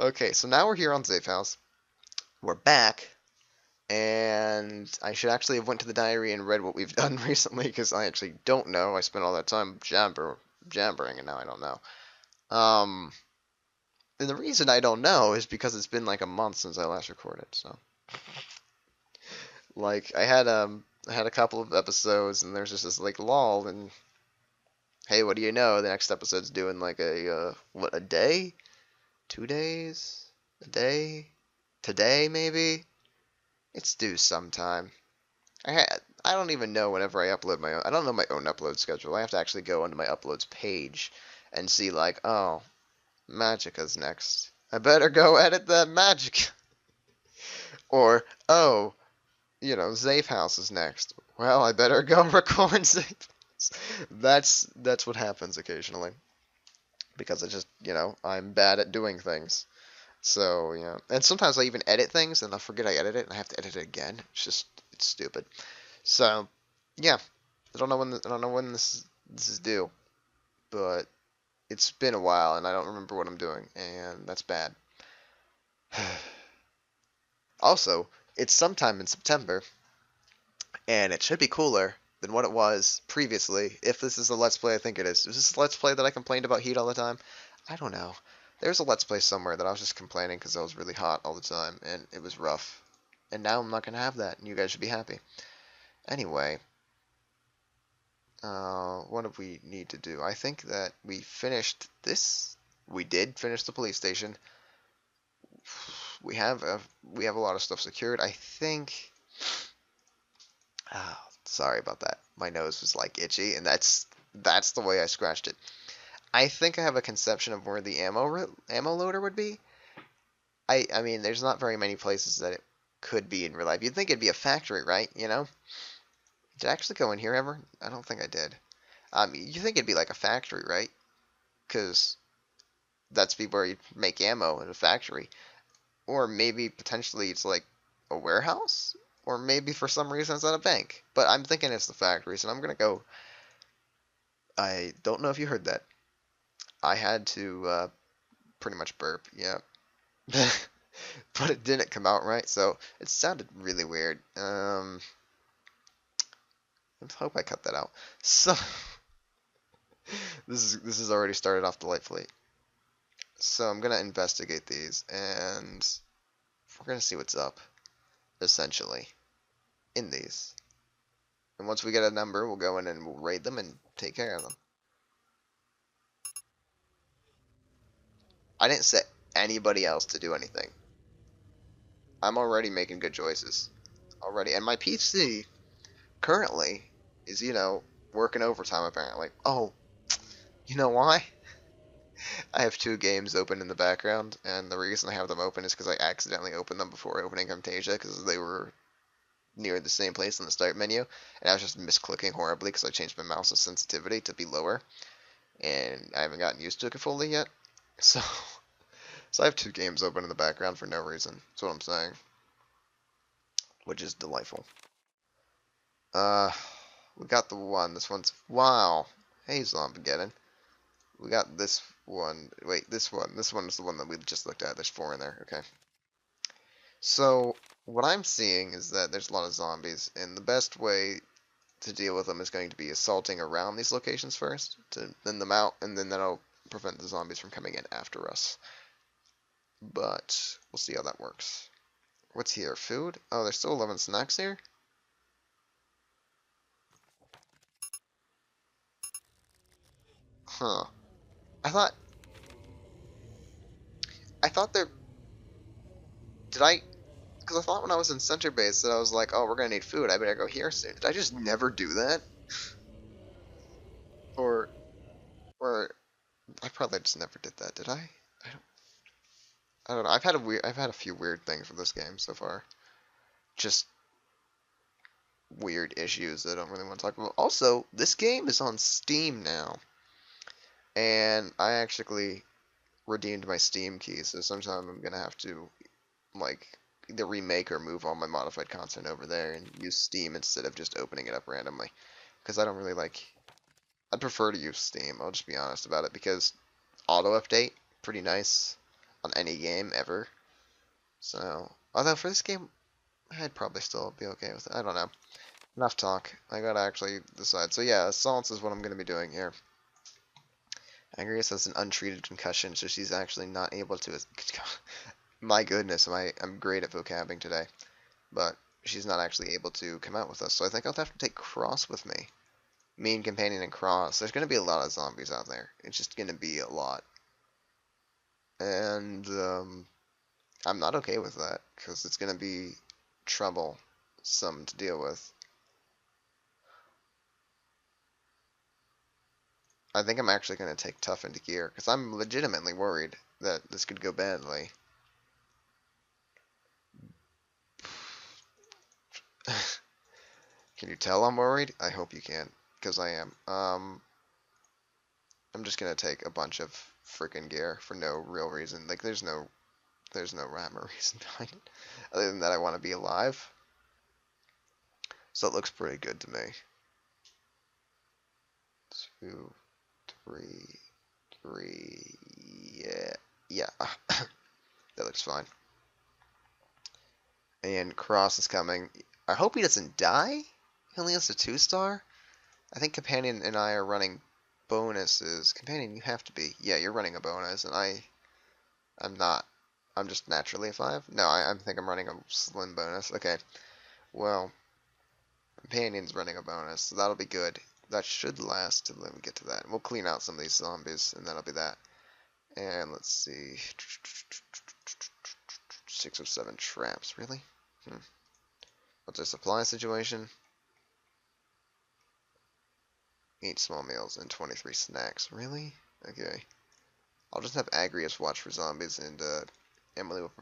Okay, so now we're here on Zafehouse. We're back, and I should actually have went to the diary and read what we've done recently, because I actually don't know. I spent all that time jabbering, and now I don't know. Um, and the reason I don't know is because it's been like a month since I last recorded. So, like, I had a couple of episodes, and there's just this like lull, and hey, what do you know? The next episode's doing like a day, 2 days, a day, today maybe. It's due sometime. I don't even know whenever I upload my own. I don't know my own upload schedule. I have to actually go onto my uploads page and see like, oh, Magica's next. I better go edit that Magic. Or, oh, Zafe House is next. Well, I better go record Zafe House. That's what happens occasionally because I'm bad at doing things. So, and sometimes I even edit things and I forget I edited it and I have to edit it again. It's stupid. So, yeah, I don't know when this is due, but it's been a while and I don't remember what I'm doing, and that's bad. Also, it's sometime in September, and it should be cooler than what it was previously. If this is the Let's Play I think it is. Is this a Let's Play that I complained about heat all the time? I don't know. There's a Let's Play somewhere that I was just complaining because I was really hot all the time and it was rough. And now I'm not gonna have that, and you guys should be happy. Anyway, what do we need to do? I think that we finished this. We did finish the police station. We have a lot of stuff secured. I think. Oh, sorry about that. My nose was like itchy, and that's the way I scratched it. I think I have a conception of where the ammo loader would be. I mean, there's not very many places that it could be in real life. You'd think it'd be a factory, right? Did I actually go in here ever? I don't think I did. You think it'd be like a factory, right? Because that's be where you make ammo in a factory. Or maybe potentially it's like a warehouse? Or maybe for some reason it's at a bank. But I'm thinking it's the factory, so I'm gonna go. I don't know if you heard that. I had to pretty much burp, yeah. But it didn't come out right, so it sounded really weird. I hope I cut that out. So this is already started off delightfully. So I'm gonna investigate these, and we're gonna see what's up, essentially, in these. And once we get a number, we'll go in and we'll raid them and take care of them. I didn't set anybody else to do anything. I'm already making good choices. Already. And my PC currently is, working overtime apparently. Oh, you know why? I have two games open in the background, and the reason I have them open is because I accidentally opened them before opening Camtasia because they were near the same place in the start menu, and I was just misclicking horribly because I changed my mouse's sensitivity to be lower, and I haven't gotten used to it fully yet. So, so I have two games open in the background for no reason. That's what I'm saying, which is delightful. Uh, we got the one. This one's wow. Hey, Zombageddon. We got this one. Wait, this one. This one is the one that we just looked at. There's 4 in there. Okay. So, what I'm seeing is that there's a lot of zombies, and the best way to deal with them is going to be assaulting around these locations first, to thin them out, and then that'll prevent the zombies from coming in after us. But, we'll see how that works. What's here? Food? Oh, there's still 11 snacks here? Huh. I thought... I thought there... Did I... Because I thought when I was in Center Base that I was like, oh, we're gonna need food, I better go here soon. Did I just never do that? Or... Or... I probably just never did that, did I? I don't know. I've had a few weird things with this game so far. Just weird issues that I don't really want to talk about. Also, this game is on Steam now. And I actually redeemed my Steam key, so sometime I'm gonna have to like either remake or move all my modified content over there and use Steam instead of just opening it up randomly. Because I don't really like... I'd prefer to use Steam, I'll just be honest about it, because auto-update, pretty nice. on any game ever. So, although for this game, I'd probably still be okay with it. I don't know. Enough talk. I gotta actually decide. So yeah, assaults is what I'm gonna be doing here. Agrius has an untreated concussion, so she's actually not able to. My goodness, I'm great at vocabbing today, but she's not actually able to come out with us. So I think I'll have to take Cross with me. Me and Companion and Cross. There's gonna be a lot of zombies out there. It's just gonna be a lot, and I'm not okay with that because it's gonna be troublesome to deal with. I think I'm actually going to take Tough into gear, because I'm legitimately worried that this could go badly. Can you tell I'm worried? I hope you can, because I am. I'm just going to take a bunch of freaking gear for no real reason. Like, there's no rhyme or reason behind it, other than that I want to be alive. So it looks pretty good to me. 2, 3, 3, yeah, that looks fine. And Cross is coming. I hope he doesn't die. He only has a 2-star. I think Companion and I are running bonuses. Companion, you have to be. Yeah, you're running a bonus, and I'm not. I'm just naturally a 5. No, I think I'm running a slim bonus. Okay, well, Companion's running a bonus, so that'll be good. That should last till we get to that. We'll clean out some of these zombies, and that'll be that. And let's see. 6 or 7 traps, really? What's our supply situation? 8 small meals and 23 snacks. Really? Okay. I'll just have Agrius watch for zombies, and Emily will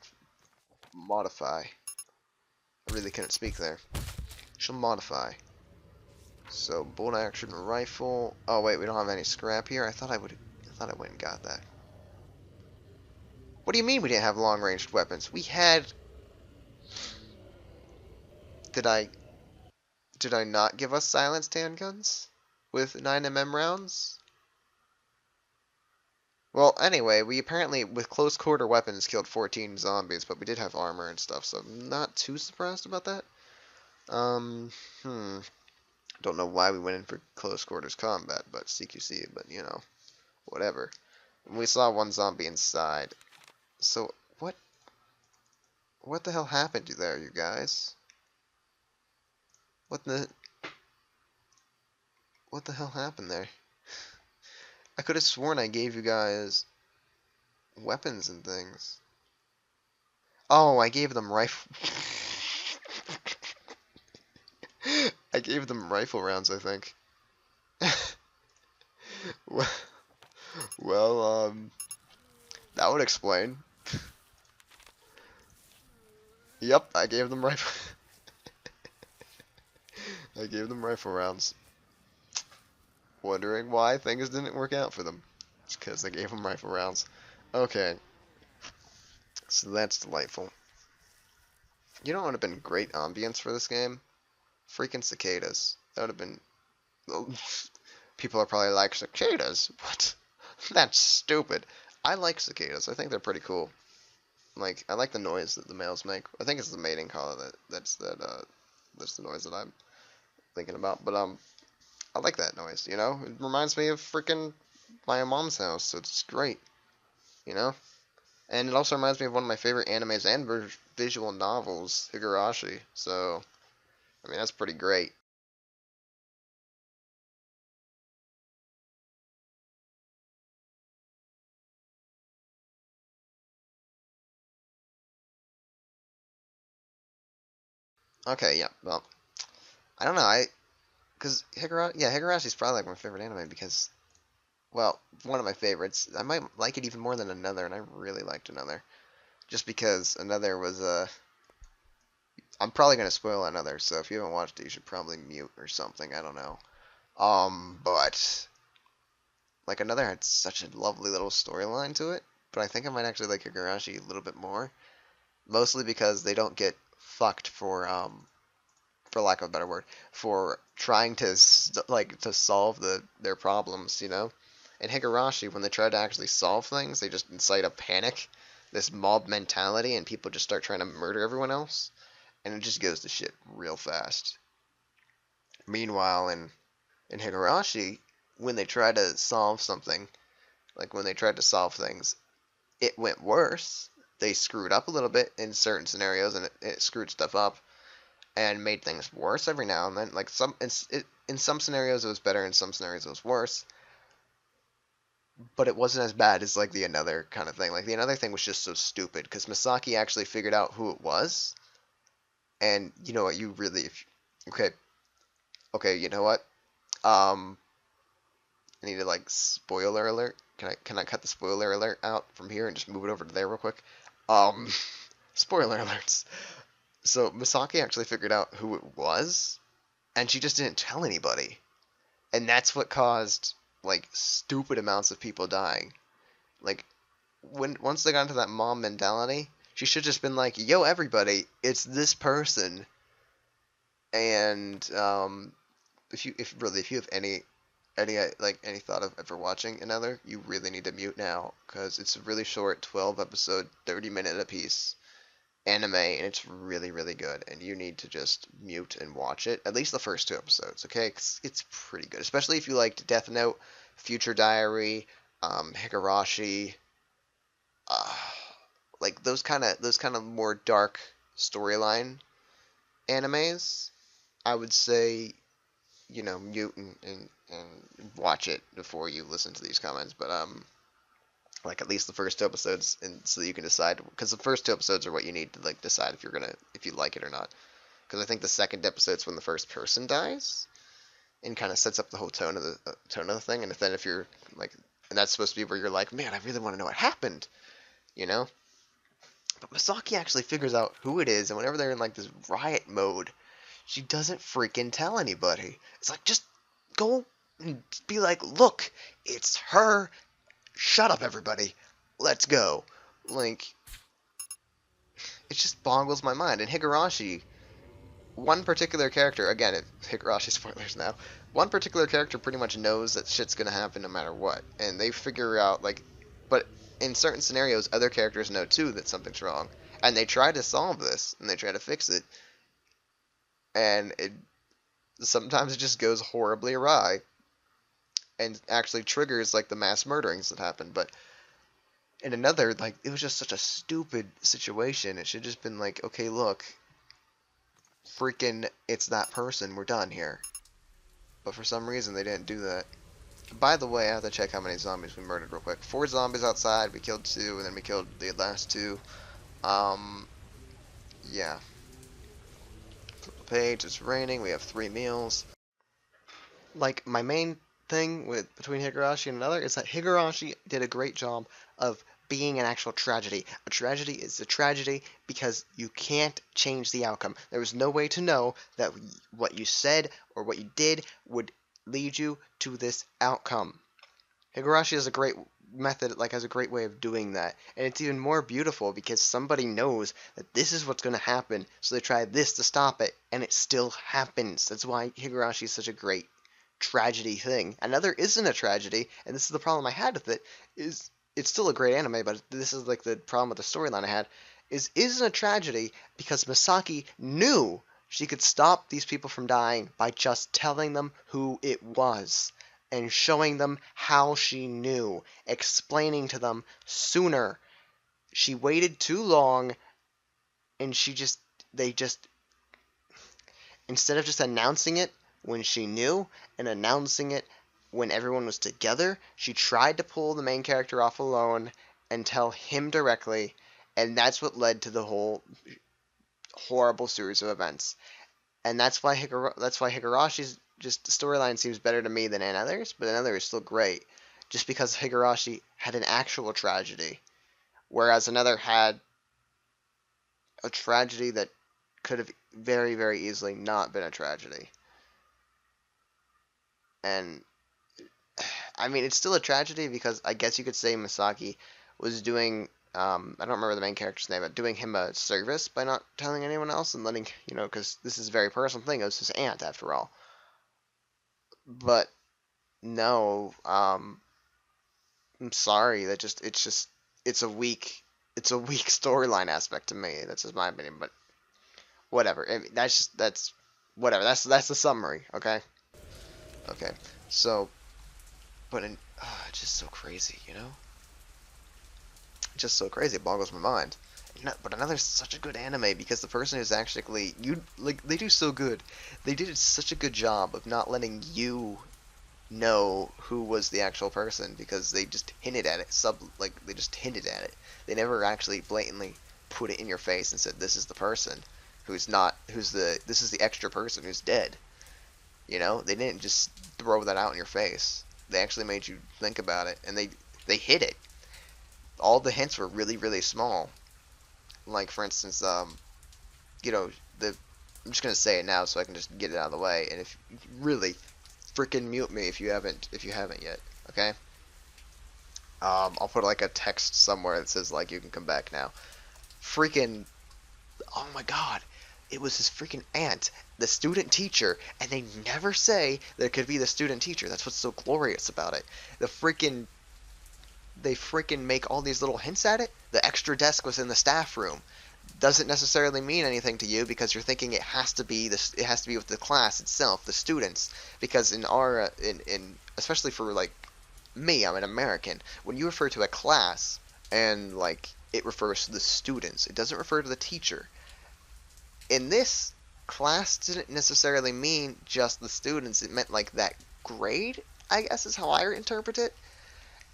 modify. I really couldn't speak there. She'll modify. So bolt action rifle. Oh wait, we don't have any scrap here. I thought I went and got that. What do you mean we didn't have long ranged weapons? We had. Did I not give us silenced handguns with 9mm rounds? Well, anyway, we apparently, with close quarter weapons, killed 14 zombies, but we did have armor and stuff, so I'm not too surprised about that. Don't know why we went in for close quarters combat, but CQC, but you know, whatever. We saw one zombie inside. So, what the hell happened there, you guys? What the hell happened there? I could have sworn I gave you guys weapons and things. Oh, I gave them rifle. I gave them rifle rounds, I think. Well, that would explain. Yep, I gave them rifle. I gave them rifle rounds. Wondering why things didn't work out for them. It's because I gave them rifle rounds. Okay. So that's delightful. You know what would have been great ambience for this game? Freaking cicadas. That would have been... People are probably like, cicadas? What? That's stupid. I like cicadas. I think they're pretty cool. Like, I like the noise that the males make. I think it's the mating call that's the noise that I'm thinking about. But I like that noise, you know? It reminds me of freaking my mom's house, so it's great, you know? And it also reminds me of one of my favorite animes and visual novels, Higurashi. So, I mean, that's pretty great. Okay, yeah, well, I don't know, because Higurashi's probably like my favorite anime because, well, one of my favorites. I might like it even more than Another, and I really liked Another. Just because Another was, I'm probably going to spoil Another, so if you haven't watched it, you should probably mute or something, I don't know. But, like, Another had such a lovely little storyline to it, but I think I might actually like Higurashi a little bit more. Mostly because they don't get fucked for lack of a better word, for trying to to solve their problems, you know. In Higurashi, when they try to actually solve things, they just incite a panic this mob mentality, and people just start trying to murder everyone else, and it just goes to shit real fast. Meanwhile, in Higurashi, when they try to solve something, like when they tried to solve things, it went worse. They screwed up a little bit in certain scenarios, and it screwed stuff up and made things worse every now and then. Like in some scenarios it was better, in some scenarios it was worse, but it wasn't as bad as like the another kind of thing. Like the another thing was just so stupid because Misaki actually figured out who it was, and you know what? You really, okay, okay, you know what? Um, I need to like spoiler alert. Can I cut the spoiler alert out from here and just move it over to there real quick? Um, spoiler alerts. So Misaki actually figured out who it was, and she just didn't tell anybody, and that's what caused like stupid amounts of people dying. Like when once they got into that mom mentality, she should just been like, "Yo, everybody, it's this person." And if you have any thought of ever watching another, you really need to mute now because it's a really short 12 episode, 30-minute a piece anime, and it's really really good. And you need to just mute and watch it. At least the first two episodes, okay? 'Cause it's pretty good, especially if you liked Death Note, Future Diary, Higurashi, uh, like those kind of more dark storyline animes. I would say mute and watch it before you listen to these comments. But like at least the first two episodes, and so that you can decide because the first two episodes are what you need to like decide if you like it or not. Because I think the second episode's when the first person dies and kind of sets up the whole tone of the thing. And then if you're like, and that's supposed to be where you're like, man, I really want to know what happened, you know. But Masaki actually figures out who it is, and whenever they're in like this riot mode, she doesn't freaking tell anybody. It's like, just go and be like, look, it's her. Shut up, everybody. Let's go. Like, it just boggles my mind. And Higurashi, one particular character, again, Higurashi spoilers now, one particular character pretty much knows that shit's gonna happen no matter what. And they figure out, like, but in certain scenarios, other characters know too that something's wrong. And they try to solve this, and they try to fix it. And sometimes it just goes horribly awry and actually triggers like the mass murderings that happen. But in another, like, it was just such a stupid situation. It should just been like, okay, look, freaking, it's that person. We're done here. But for some reason, they didn't do that. By the way, I have to check how many zombies we murdered real quick. 4 zombies outside. We killed 2, and then we killed the last 2. Yeah. Flip the page. It's raining. We have 3 meals. Like, my main thing with between Higurashi and another is that Higurashi did a great job of being an actual tragedy. A tragedy is a tragedy because you can't change the outcome. There was no way to know that what you said or what you did would lead you to this outcome. Higurashi has a great method, like has a great way of doing that. And it's even more beautiful because somebody knows that this is what's going to happen, so they try this to stop it, and it still happens. That's why Higurashi is such a great tragedy thing. Another isn't a tragedy, and this is the problem I had with it, is it's still a great anime, but this is like the problem with the storyline I had, isn't a tragedy because Misaki knew she could stop these people from dying by just telling them who it was and showing them how she knew, explaining to them sooner. She waited too long, and they just, instead of just announcing it when she knew and announcing it when everyone was together, she tried to pull the main character off alone and tell him directly, and that's what led to the whole horrible series of events. And that's why Higurashi's just storyline seems better to me than another's, but another is still great, just because Higurashi had an actual tragedy, whereas another had a tragedy that could have very, very easily not been a tragedy. And I mean, it's still a tragedy because I guess you could say Misaki was doing, I don't remember the main character's name, but doing him a service by not telling anyone else and letting, because this is a very personal thing. It was his aunt, after all. But no, I'm sorry. It's a weak it's a weak storyline aspect to me. That's just my opinion, but whatever. I mean, that's whatever. That's the summary. Okay. Okay. So, but it's just so crazy, you know. Just so crazy. It boggles my mind. But another such a good anime because the person who's actually you like they do so good. They did such a good job of not letting you know who was the actual person because they just hinted at it. They just hinted at it. They never actually blatantly put it in your face and said this is the person who's not who's the this is the extra person who's dead. You know, they didn't just throw that out in your face. They actually made you think about it, and they hit it. All the hints were really really small. Like for instance, you know, the I'm just gonna say it now so I can just get it out of the way. And if really freaking mute me if you haven't yet, okay? I'll put like a text somewhere that says like you can come back now. Freaking oh my god, it was his freaking aunt, the student teacher, and they never say that it could be the student teacher. That's what's so glorious about it. The freaking they freaking make all these little hints at it. The extra desk was in the staff room. Doesn't necessarily mean anything to you because you're thinking it has to be this. It has to be with the class itself, the students. Because in our in especially for like me, I'm an American. When you refer to a class and like it refers to the students, it doesn't refer to the teacher. In this, class didn't necessarily mean just the students. It meant like that grade, I guess is how I interpret it.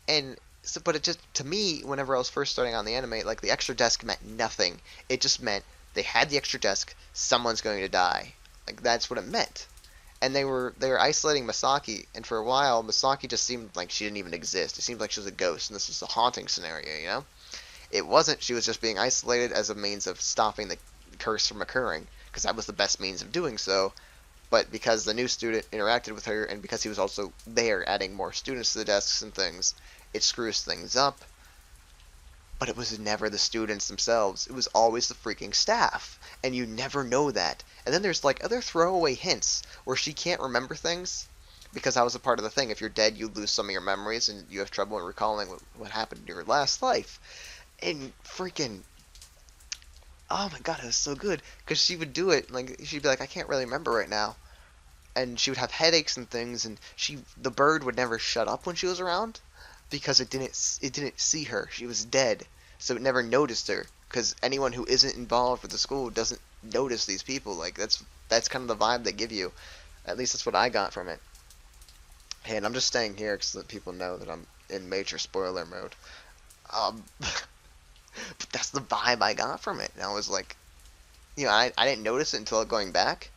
And so, but it just to me, whenever I was first starting on the anime, like the extra desk meant nothing. It just meant they had the extra desk. Someone's going to die. Like that's what it meant. And they were isolating Masaki, and for a while, Masaki just seemed like she didn't even exist. It seemed like she was a ghost, and this was a haunting scenario. You know, it wasn't. She was just being isolated as a means of stopping the curse from occurring, because that was the best means of doing so. But because the new student interacted with her, and because he was also there adding more students to the desks and things, it screws things up. But it was never the students themselves. It was always the freaking staff. And you never know that. And then there's like other throwaway hints where she can't remember things. Because that was a part of the thing. If you're dead, you lose some of your memories and you have trouble in recalling what happened in your last life. And freaking oh my god, it was so good because she would do it like she'd be like, I can't really remember right now, and she would have headaches and things, and the bird would never shut up when she was around because it didn't see her. She was dead, so it never noticed her because anyone who isn't involved with the school doesn't notice these people. Like that's kind of the vibe they give you. At least that's what I got from it. And I'm just staying here because let people know that I'm in major spoiler mode. But that's the vibe I got from it. And I was like, I didn't notice it until going back.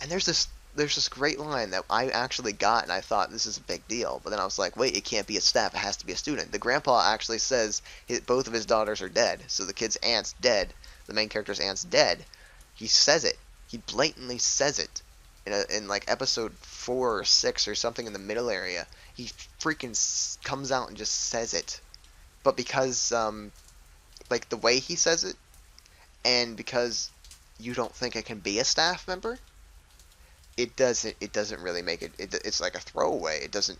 And there's this great line that I actually got, and I thought this is a big deal. But then I was like, wait, it can't be a staff. It has to be a student. The grandpa actually says both of his daughters are dead. So the kid's aunt's dead. The main character's aunt's dead. He says it. He blatantly says it. In like episode 4 or 6 or something in the middle area. He freaking comes out and just says it. But because like the way he says it, and because you don't think it can be a staff member, it doesn't really make it's like a throwaway. It doesn't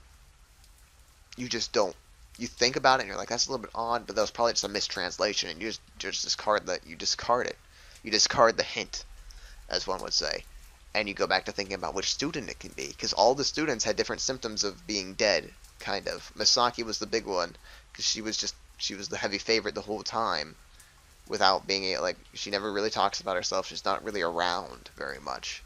you just don't you think about it and you're like that's a little bit odd, but that was probably just a mistranslation, and you just discard it. You discard the hint, as one would say, and you go back to thinking about which student it can be, because all the students had different symptoms of being dead. Kind of Misaki was the big one because she was the heavy favorite the whole time, without being like she never really talks about herself. She's not really around very much.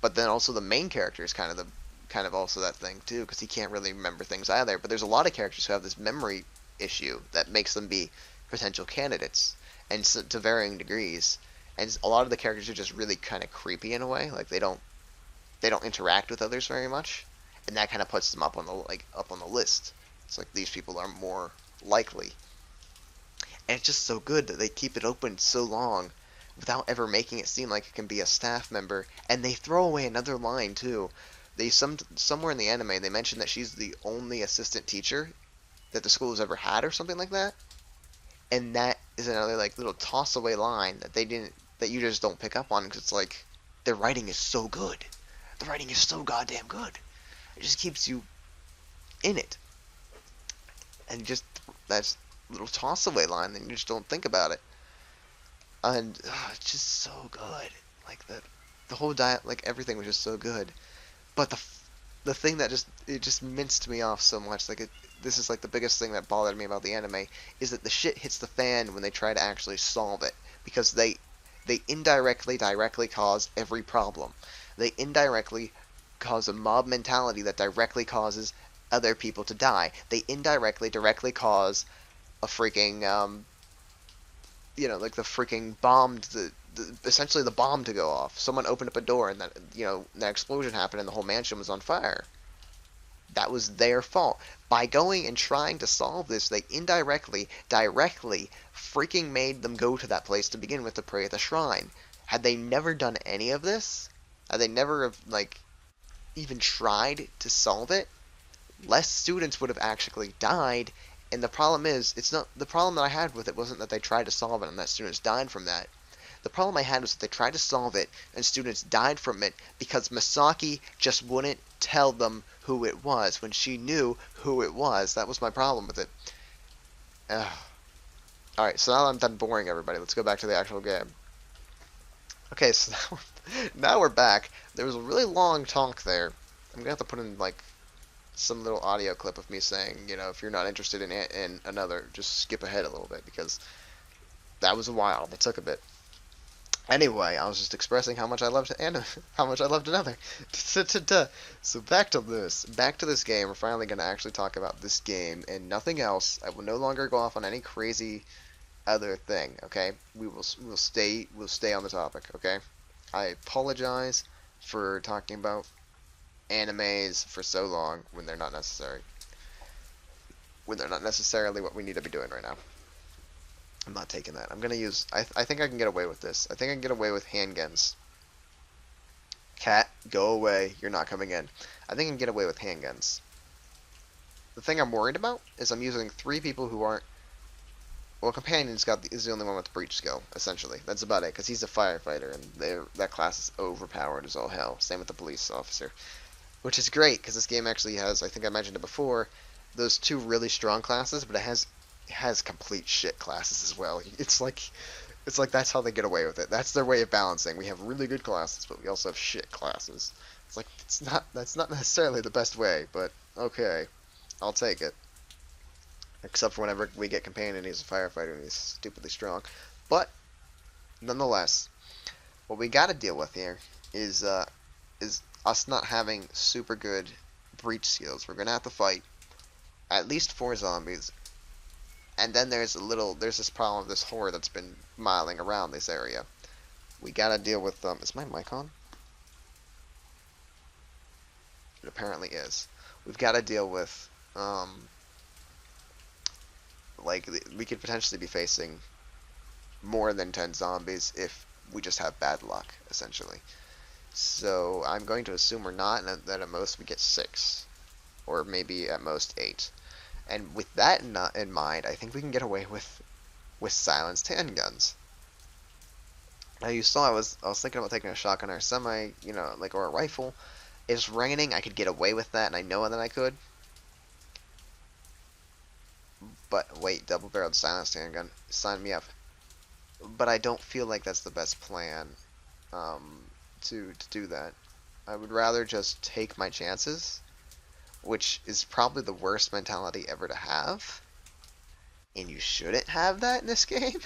But then also the main character is kind of also that thing too, because he can't really remember things either. But there's a lot of characters who have this memory issue that makes them be potential candidates, and so, to varying degrees. And a lot of the characters are just really kind of creepy in a way. Like they don't interact with others very much, and that kind of puts them up on the list. It's like these people are more likely. And it's just so good that they keep it open so long without ever making it seem like it can be a staff member. And they throw away another line too. Somewhere in the anime they mention that she's the only assistant teacher that the school has ever had or something like that. And that is another like little toss away line that you just don't pick up on because it's like their writing is so good. The writing is so goddamn good. It just keeps you in it. And just little toss away line, and you just don't think about it. And it's just so good. Like the whole diet, like everything was just so good. But the thing that just minced me off so much, like this is like the biggest thing that bothered me about the anime, is that the shit hits the fan when they try to actually solve it, because they indirectly directly cause every problem. They indirectly cause a mob mentality that directly causes other people to die. They indirectly directly cause a freaking like the freaking bomb, essentially the bomb to go off. Someone opened up a door and that explosion happened and the whole mansion was on fire. That was their fault. By going and trying to solve this, they indirectly, directly, freaking made them go to that place to begin with to pray at the shrine. Had they never done any of this, had they never like even tried to solve it, less students would have actually died. And the problem is, it's not the problem that I had with it wasn't that they tried to solve it and that students died from that. The problem I had was that they tried to solve it and students died from it because Masaki just wouldn't tell them who it was when she knew who it was. That was my problem with it. Alright, so now I'm done boring everybody. Let's go back to the actual game. Okay, so now we're back. There was a really long talk there. I'm gonna have to put in like some little audio clip of me saying, if you're not interested in another, just skip ahead a little bit, because that was a while. That took a bit. Anyway, I was just expressing how much I loved anime, how much I loved another. So back to this game. We're finally going to actually talk about this game and nothing else. I will no longer go off on any crazy other thing. Okay, we'll stay on the topic. Okay, I apologize for talking about animes for so long when they're not necessary. When they're not necessarily what we need to be doing right now. I'm not taking that. I'm gonna use. I think I can get away with this. I think I can get away with handguns. Cat, go away. You're not coming in. I think I can get away with handguns. The thing I'm worried about is I'm using 3 people who aren't. Well, Companion's is the only one with the breach skill, essentially. That's about it, because he's a firefighter, and that class is overpowered as all hell. Same with the police officer. Which is great, because this game actually has, I think I mentioned it before, those 2 really strong classes, but it has complete shit classes as well. It's like that's how they get away with it. That's their way of balancing. We have really good classes, but we also have shit classes. It's like that's not necessarily the best way, but okay, I'll take it. Except for whenever we get Companion, he's a firefighter and he's stupidly strong. But nonetheless, what we got to deal with here is us not having super good breach skills. We're gonna have to fight at least 4 zombies. And then there's this problem of this horde that's been miling around this area. We gotta deal with them. Is my mic on? It apparently is. We've gotta deal with, like, we could potentially be facing more than 10 zombies if we just have bad luck, essentially. So I'm going to assume we're not, and that at most we get 6. Or maybe at most 8. And with that in mind, I think we can get away with silenced handguns. Now you saw I was thinking about taking a shotgun or a semi, or a rifle. It's raining, I could get away with that, and I know that I could. But wait, double-barreled silenced handgun, sign me up. But I don't feel like that's the best plan to do that. I would rather just take my chances, which is probably the worst mentality ever to have. And you shouldn't have that in this game.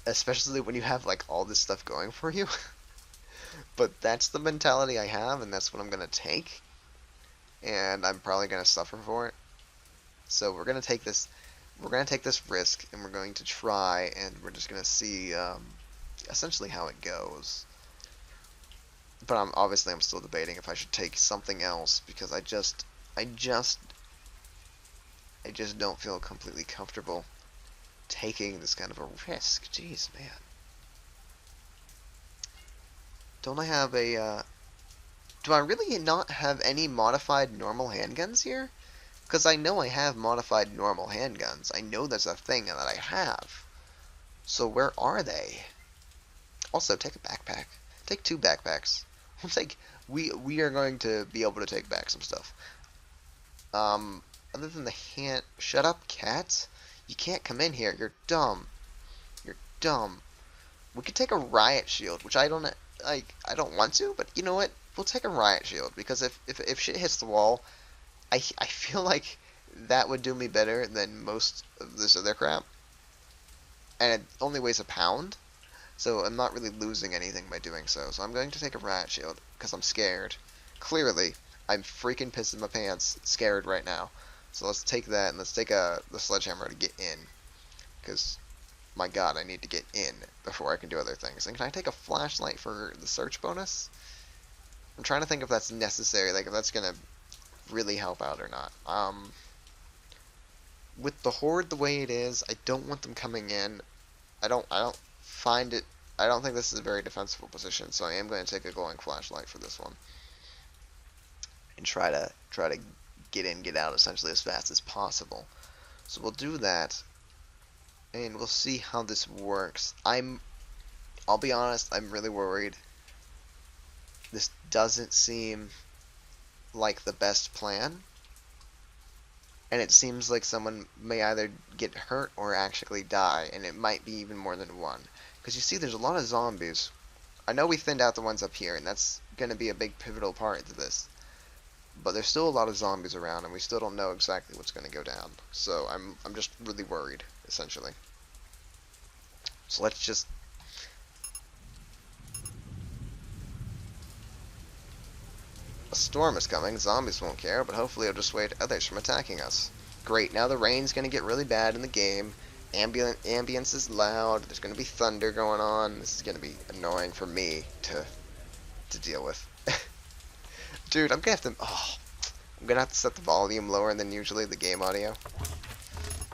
Especially when you have, like, all this stuff going for you. But that's the mentality I have, and that's what I'm going to take. And I'm probably going to suffer for it. So we're going to take this risk, and we're going to try, and we're just going to see essentially how it goes. But I'm still debating if I should take something else, because I just don't feel completely comfortable taking this kind of a risk. Jeez, man. Don't I have a, do I really not have any modified normal handguns here? Because I know I have modified normal handguns. I know there's a thing that I have. So where are they? Also, take a backpack. Take 2 backpacks. We are going to be able to take back some stuff. other than the hand. Shut up, cat. You can't come in here. You're dumb. You're dumb. We could take a riot shield, which I don't like. I don't want to, but you know what? We'll take a riot shield because if shit hits the wall, I feel like that would do me better than most of this other crap. And it only weighs a pound, so I'm not really losing anything by doing so. So I'm going to take a riot shield because I'm scared. Clearly, I'm freaking pissing my pants, scared right now. So let's take that and let's take the sledgehammer to get in, because my god, I need to get in before I can do other things. And can I take a flashlight for the search bonus? I'm trying to think if that's necessary, like if that's gonna really help out or not. With the horde the way it is, I don't want them coming in. I don't find it. I don't think this is a very defensible position, so I am going to take a glowing flashlight for this one and try to get in, get out essentially as fast as possible. So we'll do that, and we'll see how this works. I'll be honest, I'm really worried. This doesn't seem like the best plan, and it seems like someone may either get hurt or actually die, and it might be even more than one. Because you see, there's a lot of zombies. I know we thinned out the ones up here, and that's going to be a big pivotal part to this. But there's still a lot of zombies around, and we still don't know exactly what's going to go down. So I'm just really worried, essentially. So let's just... A storm is coming. Zombies won't care, but hopefully it'll dissuade others from attacking us. Great, now the rain's going to get really bad in the game. Ambience is loud. There's going to be thunder going on. This is going to be annoying for me to deal with. Dude, I'm going to have to... Oh, I'm going to have to set the volume lower than usually, the game audio.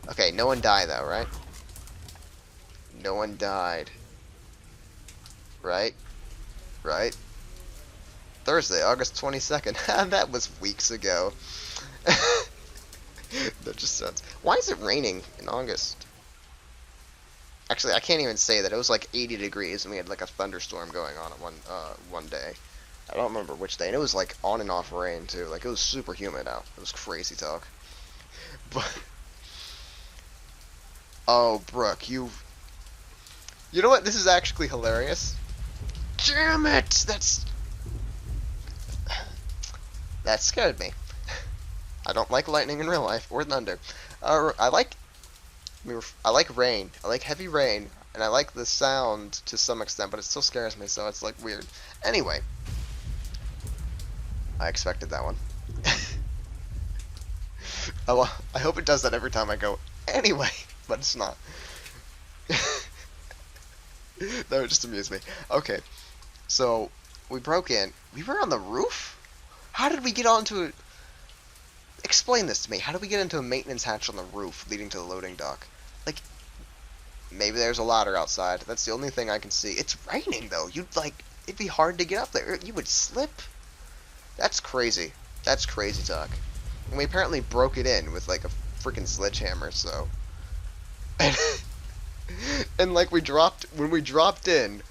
Okay, no one died though, right? No one died. Right? Right? Thursday, August 22nd. That was weeks ago. That just sounds... Why is it raining in August? Actually, I can't even say that. It was like 80 degrees and we had like a thunderstorm going on at one day. I don't remember which day. And it was like on and off rain too. Like it was super humid out. It was crazy talk. But... Oh, Brooke, you know what? This is actually hilarious. Damn it! That scared me. I don't like lightning in real life or thunder. I like rain. I like heavy rain, and I like the sound to some extent, but it still scares me, so it's like weird. Anyway, I expected that one. I hope it does that every time I go anyway, but it's not. That would just amuse me. Okay, so we broke in. We were on the roof? How did we get onto it? Explain this to me. How did we get into a maintenance hatch on the roof leading to the loading dock? Like, maybe there's a ladder outside. That's the only thing I can see. It's raining, though. It'd be hard to get up there. You would slip. That's crazy. That's crazy talk. And we apparently broke it in with, like, a freaking sledgehammer, so... And, like, when we dropped in,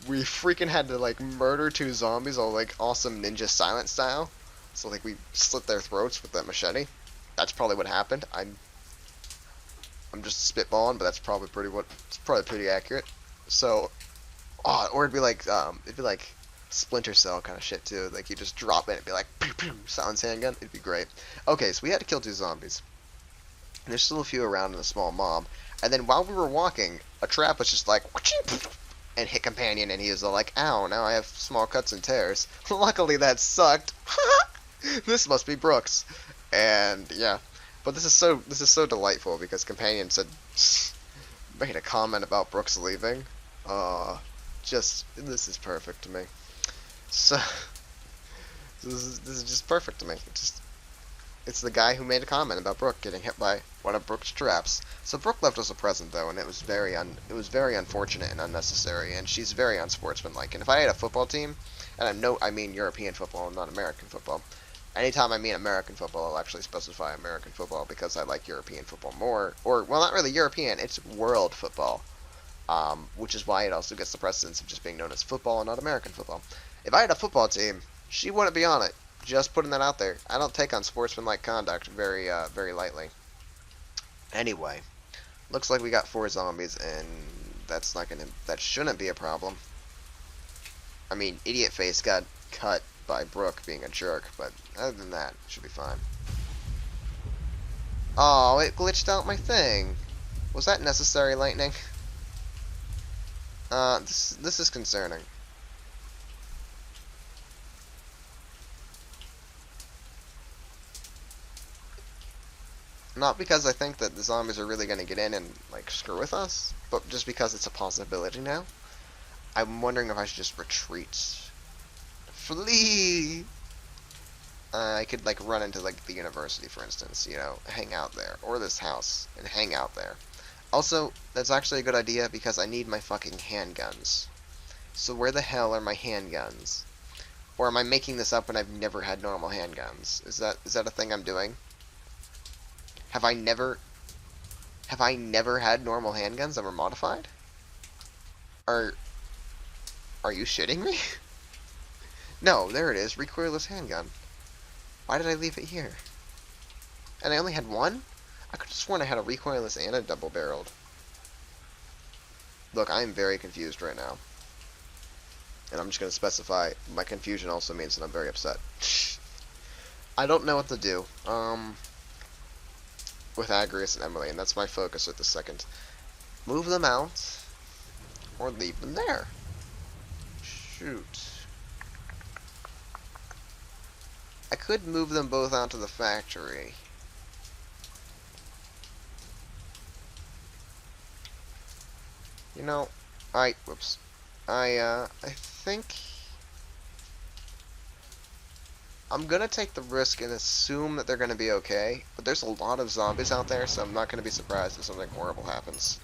we freaking had to, like, murder 2 zombies all, like, awesome ninja silent style. So, like, we slit their throats with that machete. That's probably what happened. I'm just spitballing, but that's probably pretty accurate. So, or it'd be like Splinter Cell kind of shit too. Like you just drop it, it'd be like pew, pew, silence handgun. It'd be great. Okay, so we had to kill 2 zombies. And there's still a few around in a small mob. And then while we were walking, a trap was just like and hit companion, and he was like, "Ow! Now I have small cuts and tears." Luckily, that sucked. This must be Brooks. And yeah. But this is so delightful because companion made a comment about Brooks leaving. This is perfect to me. So this is just perfect to me. It's the guy who made a comment about Brooke getting hit by one of Brooke's traps. So Brooke left us a present though, and it was very unfortunate and unnecessary, and she's very unsportsmanlike. And if I had a football team, and I mean European football, not American football. Anytime I mean American football, I'll actually specify American football because I like European football more. Or, well, not really European, it's world football. Which is why it also gets the precedence of just being known as football and not American football. If I had a football team, she wouldn't be on it. Just putting that out there. I don't take unsportsmanlike conduct very lightly. Anyway, looks like we got 4 zombies, and that shouldn't be a problem. I mean, Idiot Face got cut by Brooke being a jerk, but other than that, it should be fine. Oh, it glitched out my thing. Was that necessary, Lightning? This is concerning. Not because I think that the zombies are really going to get in and, like, screw with us, but just because it's a possibility now. I'm wondering if I should just retreat. Flee! I could, like, run into, like, the university, for instance, you know, hang out there. Or this house, and hang out there. Also, that's actually a good idea because I need my fucking handguns. So where the hell are my handguns? Or am I making this up when I've never had normal handguns? Is that a thing I'm doing? Have I never had normal handguns that were modified? Are you shitting me? No, there it is, recoilless handgun. Why did I leave it here? And I only had one? I could have sworn I had a recoilless and a double-barreled. Look, I am very confused right now. And I'm just going to specify, my confusion also means that I'm very upset. I don't know what to do. With Agrius and Emily, and that's my focus at the second. Move them out, or leave them there. Shoot. I could move them both out to the factory. You know, whoops. I think I'm gonna take the risk and assume that they're gonna be okay, but there's a lot of zombies out there, so I'm not gonna be surprised if something horrible happens.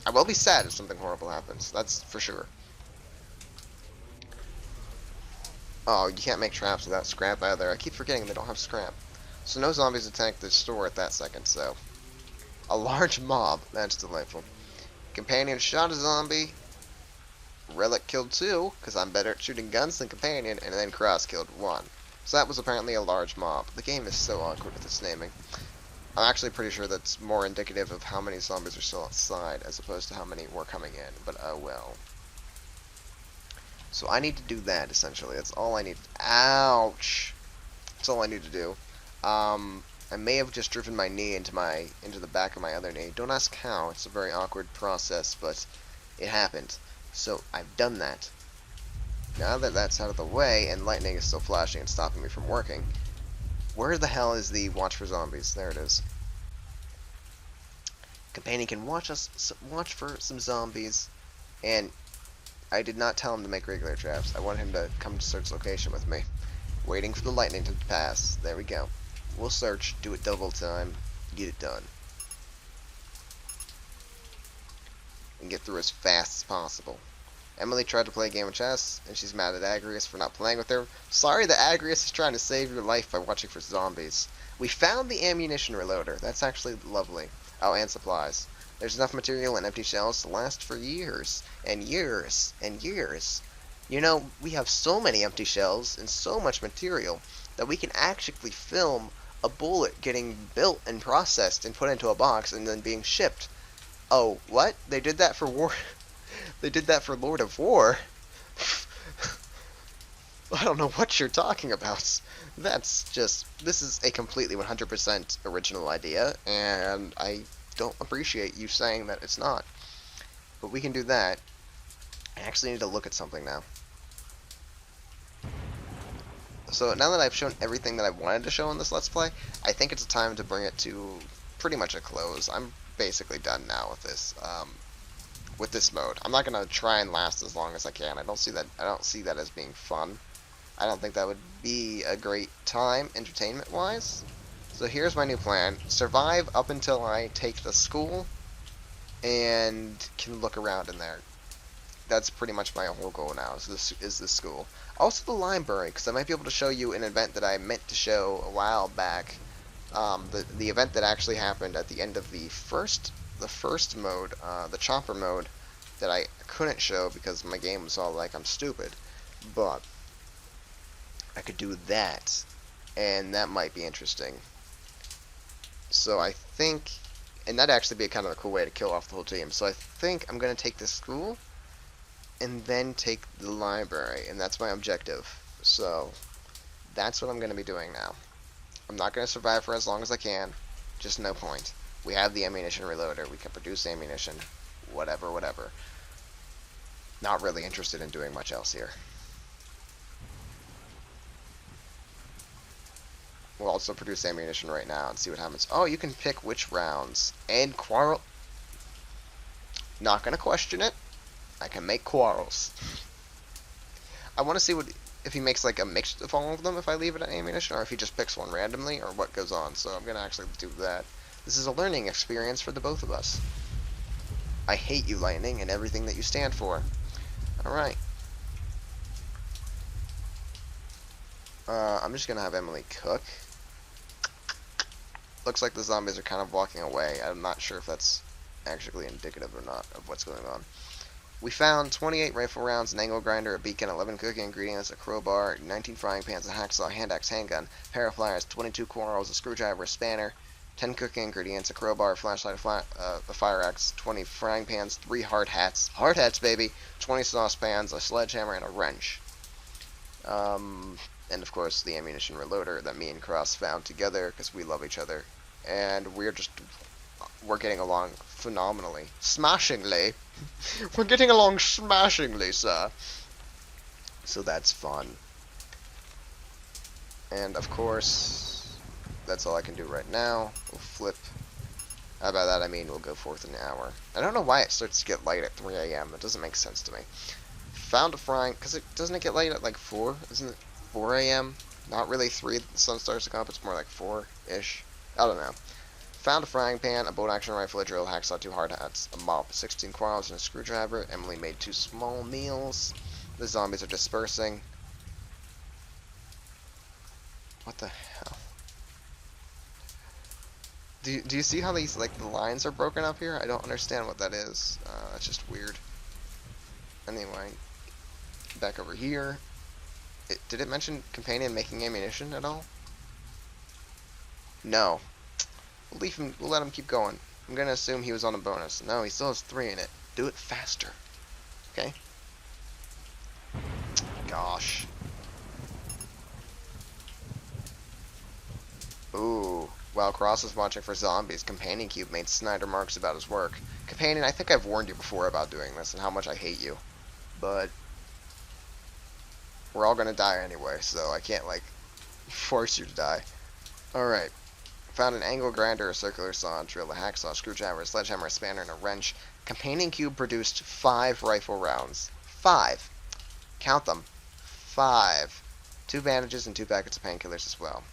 I will be sad if something horrible happens, that's for sure. Oh, you can't make traps without scrap either. I keep forgetting they don't have scrap. So no zombies attacked the store at that second, so. A large mob, that's delightful. Companion shot a zombie. Relic killed 2, because I'm better at shooting guns than Companion, and then Cross killed 1. So that was apparently a large mob. The game is so awkward with its naming. I'm actually pretty sure that's more indicative of how many zombies are still outside, as opposed to how many were coming in, but oh well. So I need to do that, essentially. That's all I need. Ouch! That's all I need to do. I may have just driven my knee into the back of my other knee. Don't ask how. It's a very awkward process, but it happened. So I've done that. Now that that's out of the way, and lightning is still flashing and stopping me from working, where the hell is the watch for zombies? There it is. Companion can watch for some zombies, and I did not tell him to make regular traps. I wanted him to come to search location with me. Waiting for the lightning to pass. There we go. We'll search, do it double time, get it done. And get through as fast as possible. Emily tried to play a game of chess, and she's mad at Agrius for not playing with her. Sorry that Agrius is trying to save your life by watching for zombies. We found the ammunition reloader. That's actually lovely. Oh, and supplies. There's enough material and empty shells to last for years, and years, and years. You know, we have so many empty shells and so much material that we can actually film a bullet getting built and processed and put into a box and then being shipped. Oh, what? They did that for war? They did that for Lord of War? I don't know what you're talking about. This is a completely 100% original idea, and I don't appreciate you saying that it's not. But we can do that. I actually need to look at something now. So now that I've shown everything that I wanted to show in this Let's Play, I think it's time to bring it to pretty much a close. I'm basically done now with this mode. I'm not gonna try and last as long as I can. I don't see that as being fun. I don't think that would be a great time, entertainment-wise. So here's my new plan. Survive up until I take the school and can look around in there. That's pretty much my whole goal now, is this school. Also the library, because I might be able to show you an event that I meant to show a while back. The event that actually happened at the end of the first mode, the chopper mode, that I couldn't show because my game was all like, I'm stupid. But I could do that. and that might be interesting. So I think, and that'd actually be kind of a cool way to kill off the whole team. So I think I'm going to take the school, and then take the library, and that's my objective. So that's what I'm going to be doing now. I'm not going to survive for as long as I can. Just no point. We have the ammunition reloader. We can produce ammunition. Whatever, whatever. Not really interested in doing much else here. We'll also produce ammunition right now and see what happens. Oh, you can pick which rounds. And quarrel. Not going to question it. I can make quarrels. I want to see what if he makes like a mix of all of them if I leave it at ammunition, or if he just picks one randomly, or what goes on. So I'm going to actually do that. This is a learning experience for the both of us. I hate you, Lightning, and everything that you stand for. Alright. I'm just going to have Emily cook. Looks like the zombies are kind of walking away. I'm not sure if that's actually indicative or not of what's going on. We found 28 rifle rounds, an angle grinder, a beacon, 11 cooking ingredients, a crowbar, 19 frying pans, a hacksaw, hand axe, handgun, pair of pliers, 22 quarrels, a screwdriver, a spanner, 10 cooking ingredients, a crowbar, a flashlight, a fire axe, 20 frying pans, 3 hard hats. Hard hats, baby! 20 saucepans, a sledgehammer, and a wrench. And of course the ammunition reloader that me and Cross found together because we love each other. And we're getting along phenomenally. Smashingly! We're getting along smashingly, sir. So that's fun. And of course, that's all I can do right now. We'll flip. How about that? I mean, we'll go forth in an hour. I don't know why it starts to get light at 3 a.m. It doesn't make sense to me. Found a frying, because it doesn't it get light at like 4? Isn't it 4 a.m.? Not really 3 the sun starts to come up, it's more like 4-ish. I don't know. Found a frying pan, a bolt action rifle, a drill, hacksaw, 2 hard hats, a mop, 16 quarrels, and a screwdriver. Emily made 2 small meals. The zombies are dispersing. What the hell? Do you see how these, like, the lines are broken up here? I don't understand what that is. It's just weird. Anyway, back over here. Did it mention companion making ammunition at all? No. We'll leave him. We'll let him keep going. I'm gonna assume he was on a bonus. No, he still has 3 in it. Do it faster. Okay. Gosh. Ooh. While Cross is watching for zombies, Companion Cube made snide remarks about his work. Companion, I think I've warned you before about doing this and how much I hate you. But we're all gonna die anyway, so I can't, like, force you to die. Alright. Found an angle grinder, a circular saw, a drill, a hacksaw, screwdriver, a sledgehammer, a spanner, and a wrench. Companion Cube produced 5 rifle rounds. 5. Count them. 5. 2 bandages and 2 packets of painkillers as well.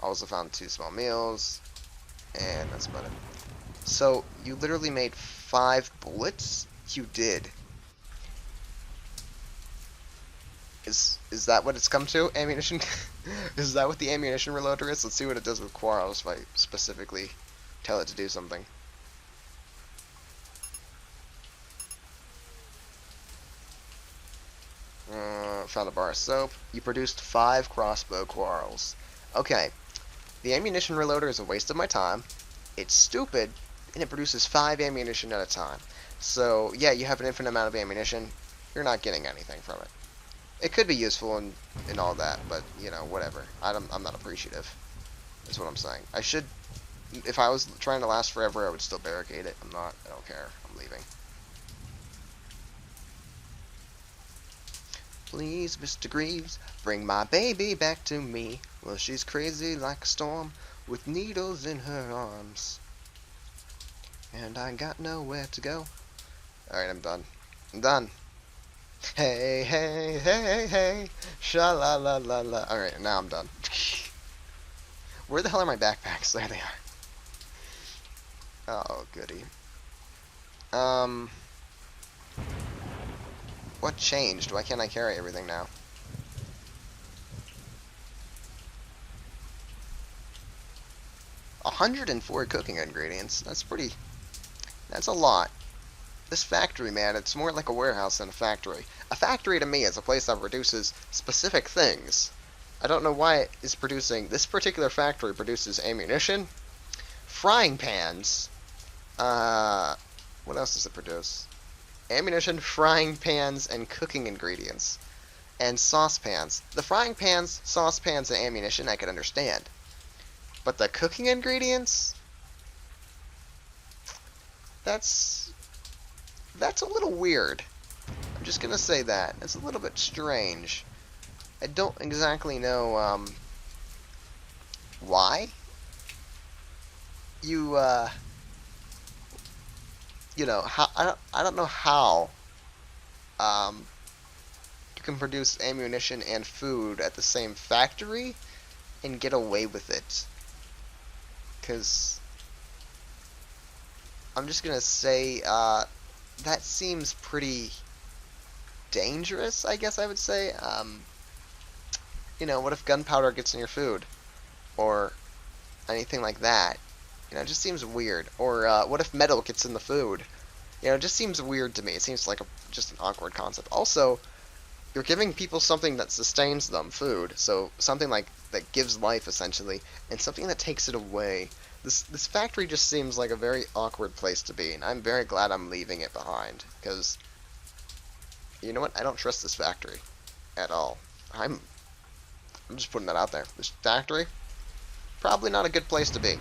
Also found 2 small meals, and that's about it. So, you literally made 5 bullets? You did. Is that what it's come to? Ammunition? Is that what the ammunition reloader is? Let's see what it does with quarrels if I specifically tell it to do something. Found a bar of soap. You produced 5 crossbow quarrels. Okay. The ammunition reloader is a waste of my time. It's stupid, and it produces 5 ammunition at a time. So, yeah, you have an infinite amount of ammunition. You're not getting anything from it. It could be useful and all that, but, you know, whatever. I'm not appreciative, is what I'm saying. I should, if I was trying to last forever, I would still barricade it. I'm not. I don't care. I'm leaving. Please, Mr. Greaves, bring my baby back to me. Well, she's crazy like a storm, with needles in her arms. And I got nowhere to go. Alright, I'm done. I'm done. Hey, hey, hey, hey, sha-la-la-la-la. Alright, now I'm done. Where the hell are my backpacks? There they are. Oh, goody. What changed? Why can't I carry everything now? $104 cooking ingredients. That's a lot. This factory, man, it's more like a warehouse than a factory. A factory to me is a place that produces specific things. I don't know why it is producing. This particular factory produces ammunition, frying pans. What else does it produce? Ammunition, frying pans, and cooking ingredients. And saucepans. The frying pans, saucepans, and ammunition I could understand. But the cooking ingredients? That's a little weird. I'm just gonna say that. It's a little bit strange. I don't exactly know, why you, you know, how, I don't know how, you can produce ammunition and food at the same factory and get away with it. Because I'm just gonna say, that seems pretty dangerous, I guess I would say. You know, what if gunpowder gets in your food? Or anything like that? You know, it just seems weird. Or, what if metal gets in the food? You know, it just seems weird to me. It seems like just an awkward concept. Also, you're giving people something that sustains them, food. So, something like that gives life, essentially, and something that takes it away. This factory just seems like a very awkward place to be, and I'm very glad I'm leaving it behind. Because, you know what? I don't trust this factory at all. I'm just putting that out there. This factory, probably not a good place to be.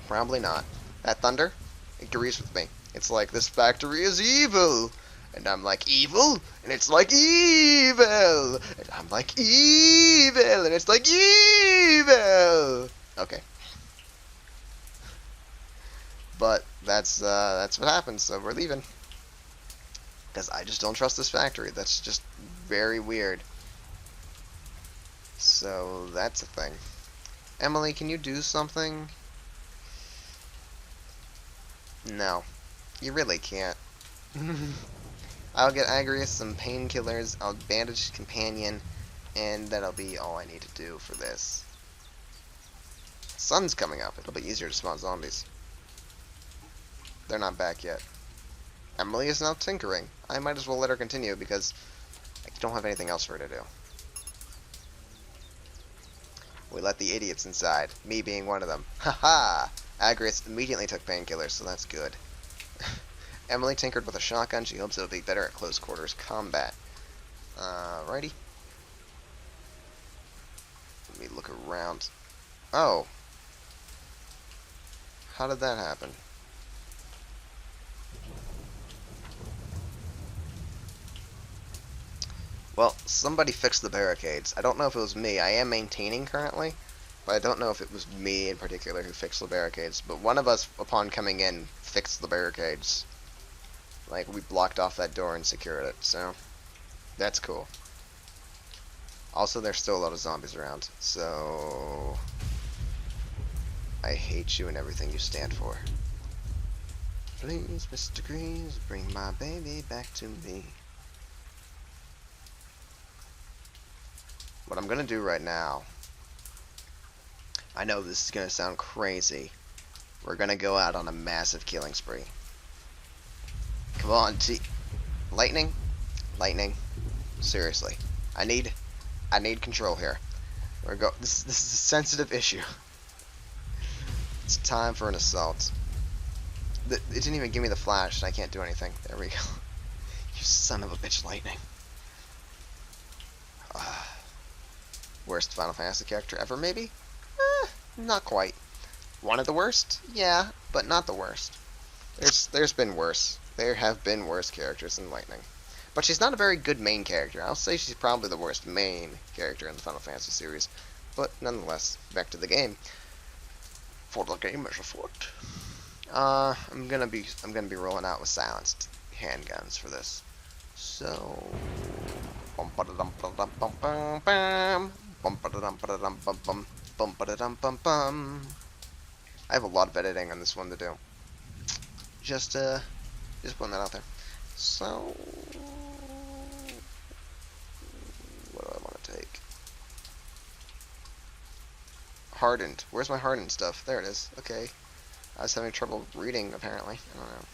Probably not. That thunder, it agrees with me. It's like, this factory is evil. And I'm like, evil? And it's like, evil. And I'm like, evil. And it's like, evil. Okay. But that's what happens, so we're leaving. Because I just don't trust this factory. That's just very weird. So, that's a thing. Emily, can you do something? No. You really can't. I'll get Agrius some painkillers, I'll bandage Companion, and that'll be all I need to do for this. Sun's coming up. It'll be easier to spawn zombies. They're not back yet. Emily is now tinkering. I might as well let her continue because I don't have anything else for her to do. We let the idiots inside, me being one of them. Haha! Agrius immediately took painkillers, so that's good. Emily tinkered with a shotgun. She hopes it'll be better at close quarters combat. Righty. Let me look around. Oh. How did that happen? Well, somebody fixed the barricades. I don't know if it was me. I am maintaining currently, but I don't know if it was me in particular who fixed the barricades. But one of us, upon coming in, fixed the barricades. Like, we blocked off that door and secured it, so that's cool. Also, there's still a lot of zombies around, so I hate you and everything you stand for. Please, Mr. Grease, bring my baby back to me. What I'm gonna do right now, I know this is gonna sound crazy. We're gonna go out on a massive killing spree. Come on, lightning, lightning. Seriously, I need control here. This is a sensitive issue. It's time for an assault. It didn't even give me the flash, and I can't do anything. There we go. You son of a bitch, lightning. Worst Final Fantasy character ever, maybe? Not quite. One of the worst? Yeah, but not the worst. There's been worse. There have been worse characters than Lightning. But she's not a very good main character. I'll say she's probably the worst main character in the Final Fantasy series. But nonetheless, back to the game. For the game is afoot. I'm gonna be rolling out with silenced handguns for this. So I have a lot of editing on this one to do. Just putting that out there. So, what do I want to take? Hardened. Where's my hardened stuff? There it is. Okay. I was having trouble reading, apparently. I don't know.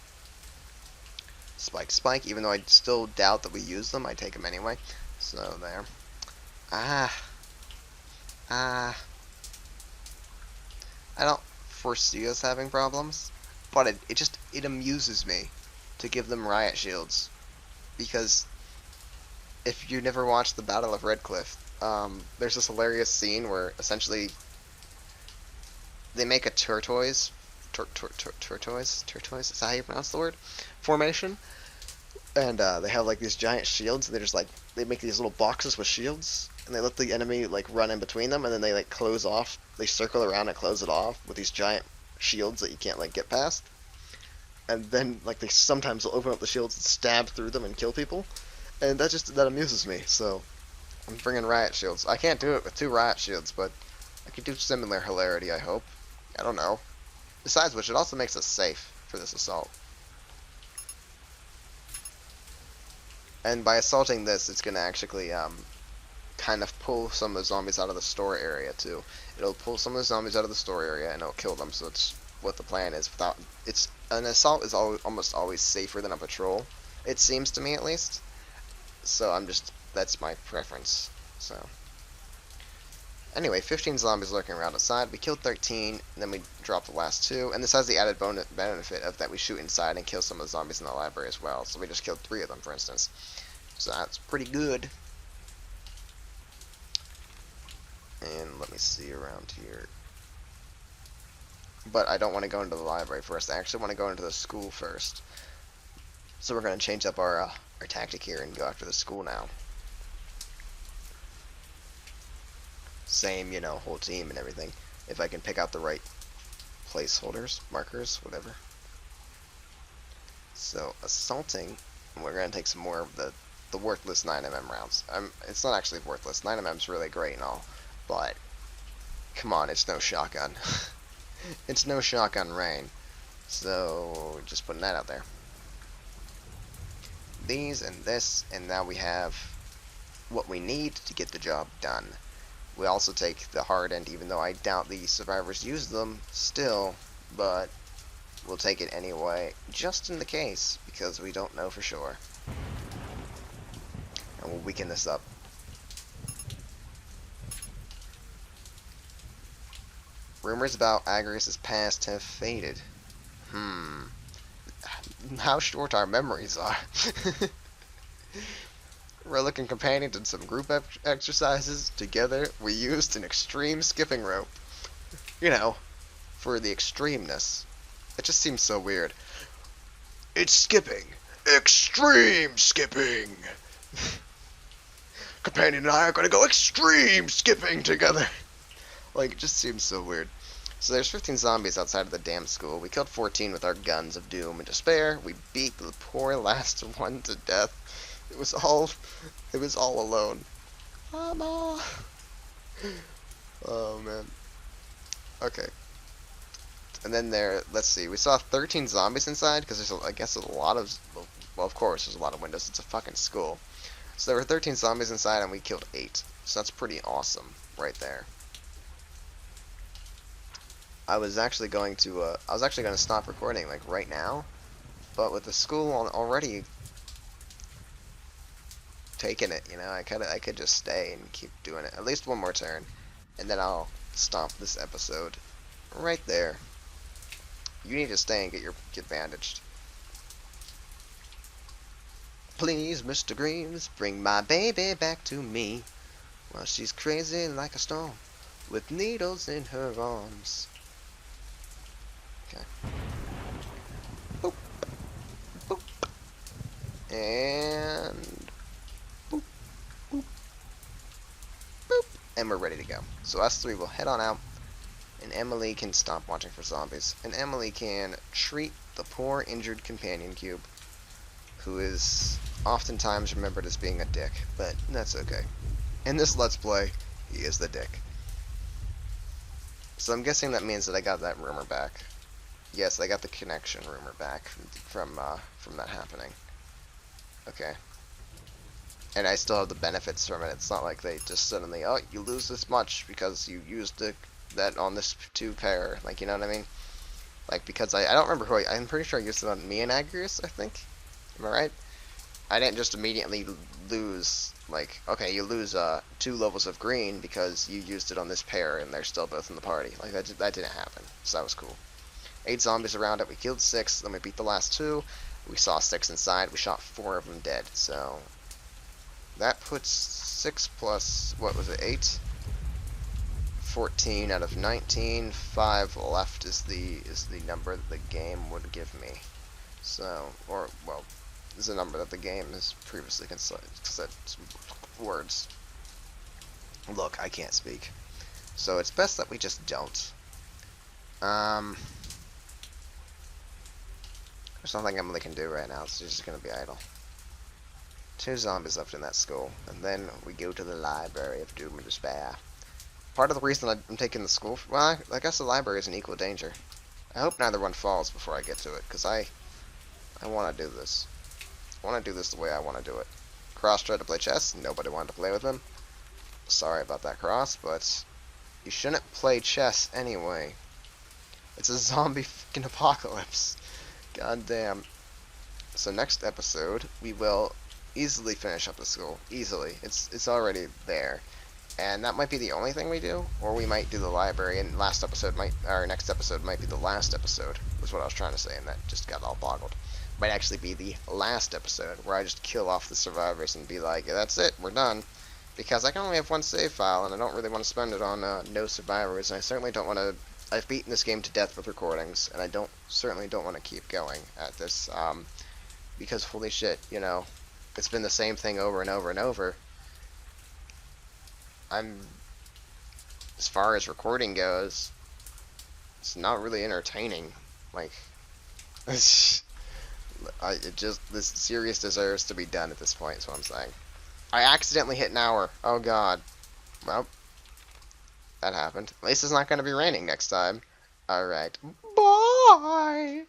Spike. Even though I still doubt that we use them, I take them anyway. So, there. Uh, I don't foresee us having problems, but it amuses me to give them riot shields because if you never watched the Battle of Red Cliff, there's this hilarious scene where essentially they make a turquoise, is that how you pronounce the word? Formation, and they have like these giant shields. And they make these little boxes with shields, and they let the enemy like run in between them, and then they like close off. They circle around and close it off with these giant shields that you can't like get past. And then like they sometimes will open up the shields and stab through them and kill people, and that amuses me. So I'm bringing riot shields. I can't do it with 2 riot shields, but I could do similar hilarity. I hope. I don't know. Besides which, it also makes us safe for this assault. And by assaulting this, it's gonna actually kind of pull some of the zombies out of the store area too. It'll pull some of the zombies out of the store area and it'll kill them. So it's what the plan is. Without it's an assault is almost always safer than a patrol. It seems to me at least. So that's my preference. So anyway, 15 zombies lurking around outside. We killed 13, and then we dropped the last 2. And this has the added benefit of that we shoot inside and kill some of the zombies in the library as well. So we just killed 3 of them, for instance. So that's pretty good. And let me see around here. But I don't want to go into the library first. I actually want to go into the school first. So we're going to change up our tactic here and go after the school now. Same, whole team and everything. If I can pick out the right placeholders, markers, whatever. So, assaulting, we're going to take some more of the worthless 9mm rounds. It's not actually worthless. 9mm's really great and all, but come on, it's no shotgun. It's no shotgun rain. So, just putting that out there. These and this, and now we have what we need to get the job done. We also take the hardened, even though I doubt the survivors use them still, but we'll take it anyway, just in the case, because we don't know for sure. And we'll weaken this up. Rumors about Agrius' past have faded. How short our memories are. Relic and companion did some group exercises. Together, we used an extreme skipping rope. For the extremeness. It just seems so weird. It's skipping. Extreme skipping. Companion and I are going to go extreme skipping together. Like, it just seems so weird. So there's 15 zombies outside of the damn school. We killed 14 with our guns of doom and despair. We beat the poor last one to death. It was all alone. Mama. Oh man. Okay. And then let's see. We saw 13 zombies inside because there's, I guess, a lot of. Well, of course, there's a lot of windows. It's a fucking school. So there were 13 zombies inside, and we killed 8. So that's pretty awesome, right there. I was actually going to stop recording like right now, but with the school already taking it, I could just stay and keep doing it at least one more turn, and then I'll stop this episode right there. You need to stay and get bandaged. Please, Mr. Greaves, bring my baby back to me. While she's crazy like a storm, with needles in her arms. Okay. Boop. Boop. And boop. Boop. Boop. And we're ready to go. So us 3 will head on out, and Emily can stop watching for zombies. And Emily can treat the poor injured companion cube, who is oftentimes remembered as being a dick, but that's okay. In this Let's Play, he is the dick. So I'm guessing that means that I got that rumor back. Yes, I got the connection rumor back from that happening. Okay. And I still have the benefits from it. It's not like they just suddenly, oh, you lose this much because you used that on this 2 pair. Like, you know what I mean? Like, because I don't remember I'm pretty sure I used it on me and Agrius, I think. Am I right? I didn't just immediately lose, like, okay, you lose 2 levels of green because you used it on this pair and they're still both in the party. Like, that didn't happen, so that was cool. 8 zombies around it, we killed 6, then we beat the last 2, we saw 6 inside, we shot 4 of them dead, so that puts 6 plus, what was it, 8? 14 out of 19, 5 left is the number that the game would give me. So, or, well, is a number that the game has previously said words. Look, I can't speak. So it's best that we just don't. There's nothing Emily can do right now, so she's just gonna be idle. 2 zombies left in that school, and then we go to the Library of Doom and Despair. Part of the reason I'm taking the school, well, I guess the library is in equal danger. I hope neither one falls before I get to it, because I want to do this. I want to do this the way I want to do it. Cross tried to play chess, nobody wanted to play with him. Sorry about that, Cross, but you shouldn't play chess anyway. It's a zombie fucking apocalypse. God damn. So next episode, we will easily finish up the school. Easily. It's already there. And that might be the only thing we do, or we might do the library, and next episode might be the last episode, was what I was trying to say, and that just got all boggled. Might actually be the last episode, where I just kill off the survivors and be like, yeah, that's it, we're done. Because I can only have one save file, and I don't really want to spend it on no survivors, and I certainly don't want to... I've beaten this game to death with recordings, and I certainly don't want to keep going at this, because holy shit, you know, it's been the same thing over and over and over. As far as recording goes, it's not really entertaining. Like, this series deserves to be done at this point, is what I'm saying. I accidentally hit an hour. Oh god. Well, that happened. At least it's not going to be raining next time. Alright. Bye!